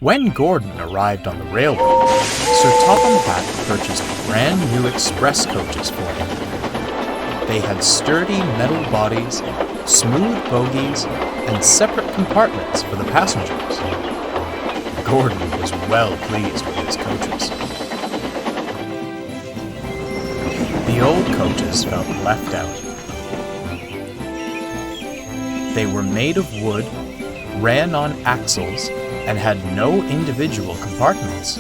When Gordon arrived on the railway, Sir Topham Hatt purchased brand new express coaches for him. They had sturdy metal bodies, smooth bogies, and separate compartments for the passengers. Gordon was well pleased with his coaches. The old coaches felt left out. They were made of wood, ran on axles, and had no individual compartments.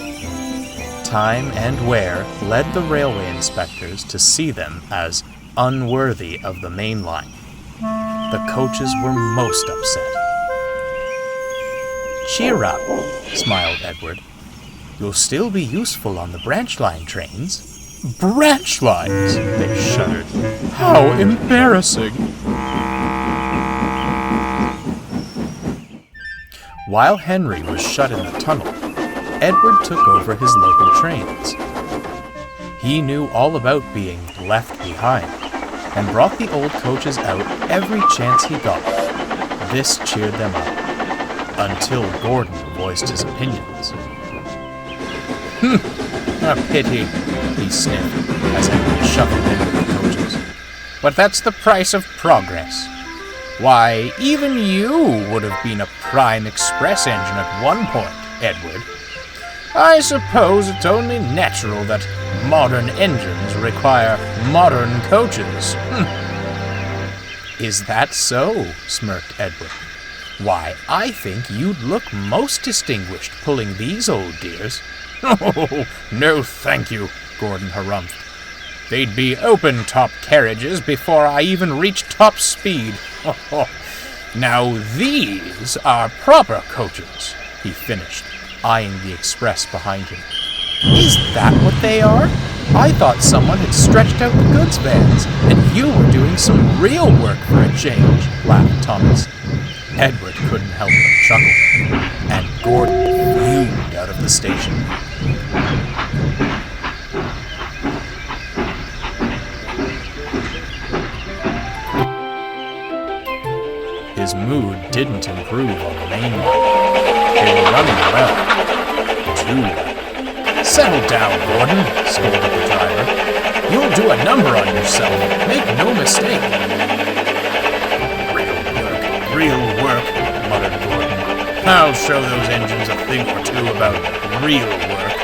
Time and wear led the railway inspectors to see them as unworthy of the main line. The coaches were most upset. "Cheer up," smiled Edward. "You'll still be useful on the branch line trains." "Branch lines?" they shuddered. "How embarrassing!" While Henry was shut in the tunnel, Edward took over his local trains. He knew all about being left behind, and brought the old coaches out every chance he got. This cheered them up, until Gordon voiced his opinions. "A pity," he sniffed as Edward shuffled in with the coaches. "But that's the price of progress. Why, even you would have been a prime express engine at one point, Edward. I suppose it's only natural that modern engines require modern coaches." "Is that so?" smirked Edward. "Why, I think you'd look most distinguished pulling these old dears." "Oh, no thank you," Gordon harumphed. "They'd be open-top carriages before I even reach top speed. Now these are proper coaches," he finished, eyeing the express behind him. "Is that what they are? I thought someone had stretched out the goods vans, and you were doing some real work for a change," laughed Thomas. Edward couldn't help but chuckle, and Gordon fumed out of the station. His mood didn't improve on the main line. They were running well. Too well. "Settle down, Gordon," scolded the driver. "You'll do a number on yourself. Make no mistake." Real work, muttered Gordon. "I'll show those engines a thing or two about real work."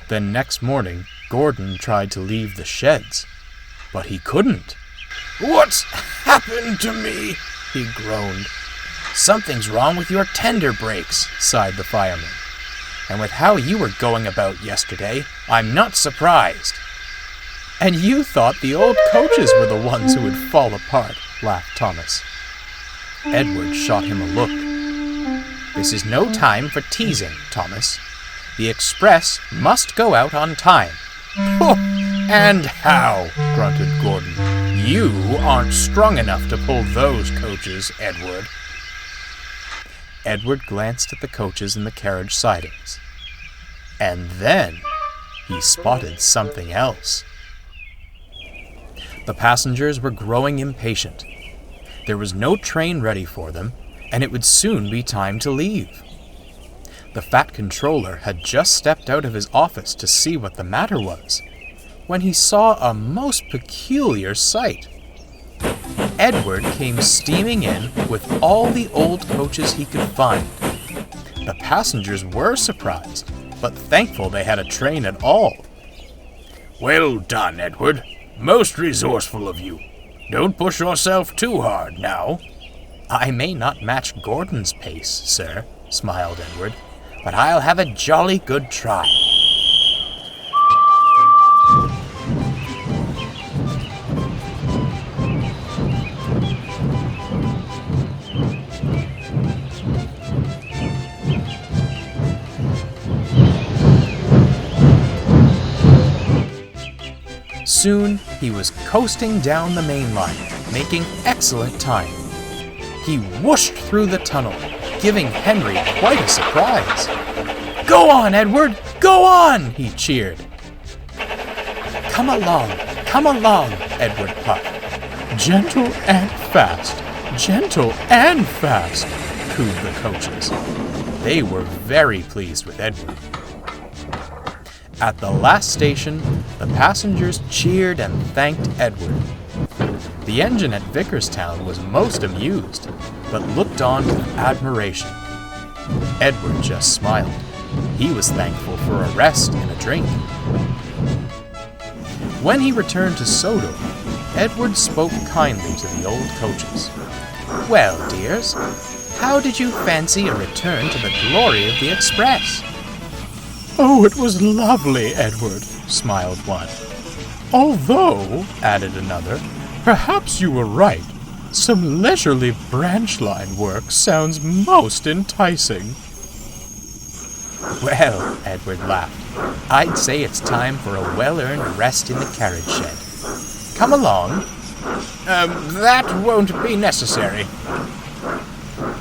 Then next morning, Gordon tried to leave the sheds, but he couldn't. "What's happened to me?" he groaned. "Something's wrong with your tender brakes," sighed the fireman. "And with how you were going about yesterday, I'm not surprised." "And you thought the old coaches were the ones who would fall apart," laughed Thomas. Edward shot him a look. "This is no time for teasing, Thomas. The express must go out on time." "And how?" grunted Gordon. "You aren't strong enough to pull those coaches, Edward." Edward glanced at the coaches in the carriage sidings. And then he spotted something else. The passengers were growing impatient. There was no train ready for them, and it would soon be time to leave. The fat controller had just stepped out of his office to see what the matter was, when he saw a most peculiar sight. Edward came steaming in with all the old coaches he could find. The passengers were surprised, but thankful they had a train at all. "Well done, Edward. Most resourceful of you. Don't push yourself too hard now." "I may not match Gordon's pace, sir," smiled Edward, "but I'll have a jolly good try." Soon, he was coasting down the main line, making excellent time. He whooshed through the tunnel, giving Henry quite a surprise. "Go on, Edward!" "Go on!" he cheered. Come along, Edward puffed. Gentle and fast, cooed the coaches. They were very pleased with Edward. At the last station, the passengers cheered and thanked Edward. The engine at Vickerstown was most amused, but looked on with admiration. Edward just smiled. He was thankful for a rest and a drink. When he returned to Sodor, Edward spoke kindly to the old coaches. Well, dears, how did you fancy a return to the glory of the express? Oh, it was lovely, Edward, smiled one. Although, added another, perhaps you were right. Some leisurely branch line work sounds most enticing. Well, Edward laughed, I'd say it's time for a well-earned rest in the carriage shed. Come along. That won't be necessary.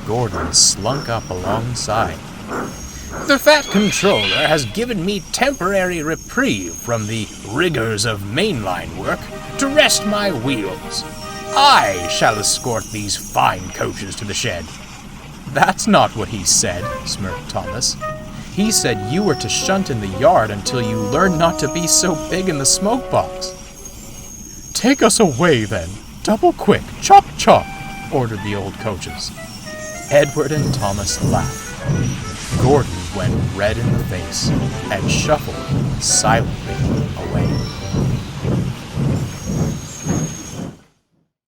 Gordon slunk up alongside. The Fat Controller has given me temporary reprieve from the rigors of mainline work to rest my wheels. I shall escort these fine coaches to the shed. That's not what he said, smirked Thomas. He said you were to shunt in the yard until you learned not to be so big in the smoke box. Take us away, then. Double quick, chop chop, ordered the old coaches. Edward and Thomas laughed. Gordon went red in the face and shuffled silently away.